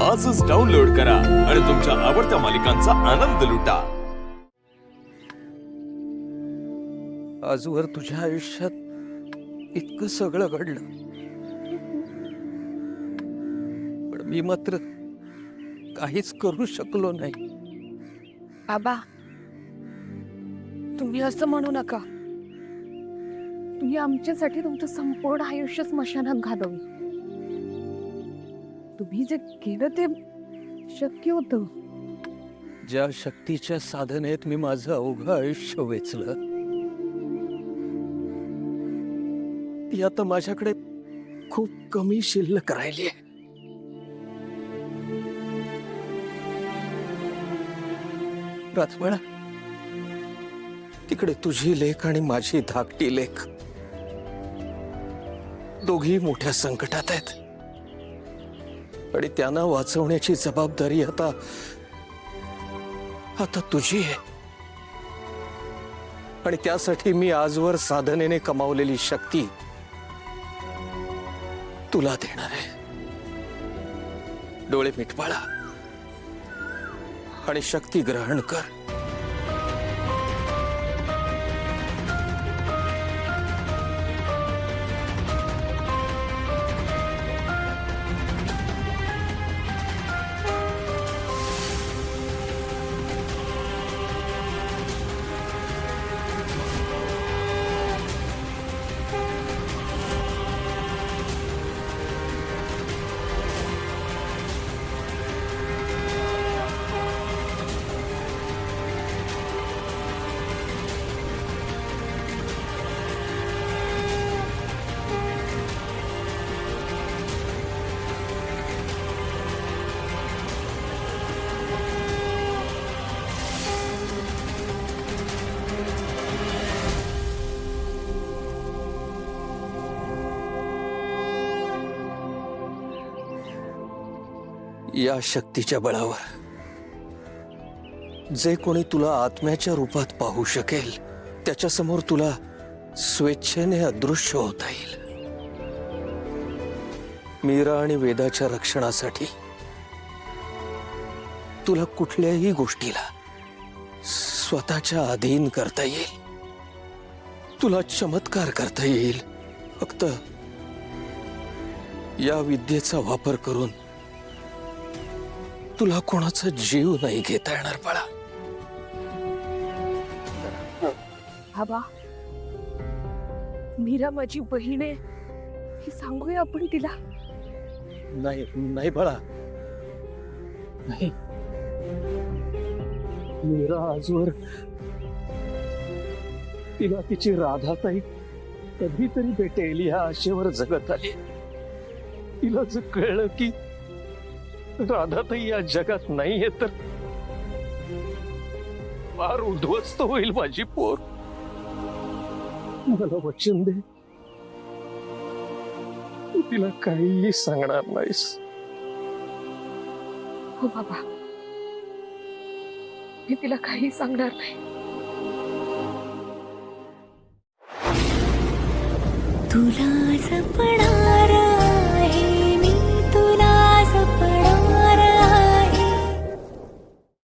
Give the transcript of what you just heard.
आजच डाउनलोड करा आणि तुमच्या आवडत्या मालिकांचा आनंद लुटा। आजवर तुझ्या आयुष्यात इतकं सगळं घडलं, पण मी मात्र काहीच करू शकलो नाही। बाबा, तुम्ही असं म्हणू नका। तुम्ही आमच्यासाठी तुमचं संपूर्ण आयुष्य स्मशानात घालवलं। तुम्ही जे केलं ते शक्य होतं। ज्या शक्तीच्या साधनेत मी माझं अवघं आयुष्य वेचलं, ती आता माझ्याकडे खूप कमी शिल्लक राहिली आहे। राजवाडा, तिकडे तुझी लेक आणि माझी धाकटी लेक दोघी मोठ्या संकटात आहेत आणि त्यांना वाचवण्याची जबाबदारी आता तुझी आहे। आणि त्यासाठी मी आजवर साधनेने कमावलेली शक्ती तुला देणार आहे। डोळे मिट बाळा आणि शक्ती ग्रहण कर। या शक्तीच्या बळावर जे कोणी तुला आत्म्याच्या रूपात पाहू शकेल, त्याच्या समोर तुला स्वेच्छेने अदृश्य होता येईल। मीरा आणि वेदाच्या रक्षणासाठी तुला कुठल्याही गोष्टीला स्वतःच्या अधीन करता येईल। तुला चमत्कार करता येईल। फक्त या विद्येचा वापर करून तुला कोणाचा जीव नाही घेता येणार बाळा। बाबा, मीरा माझी बहीण आहे हे सांगूया आपण तिला। नाही नाही बाळा, नाही। मीरा आजवर तिला तिची राधाताई कधीतरी भेटेल या आशेवर जगत आली। तिला जर कळलं की राधाताई या जगात नाहीये तर फार उद्ध्वस्त होईल माझी पोर। मला वचन दे, तू तिला काहीही सांगणार नाहीस। हो बाबा, मी तिला काही सांगणार नाही। तुला जपणार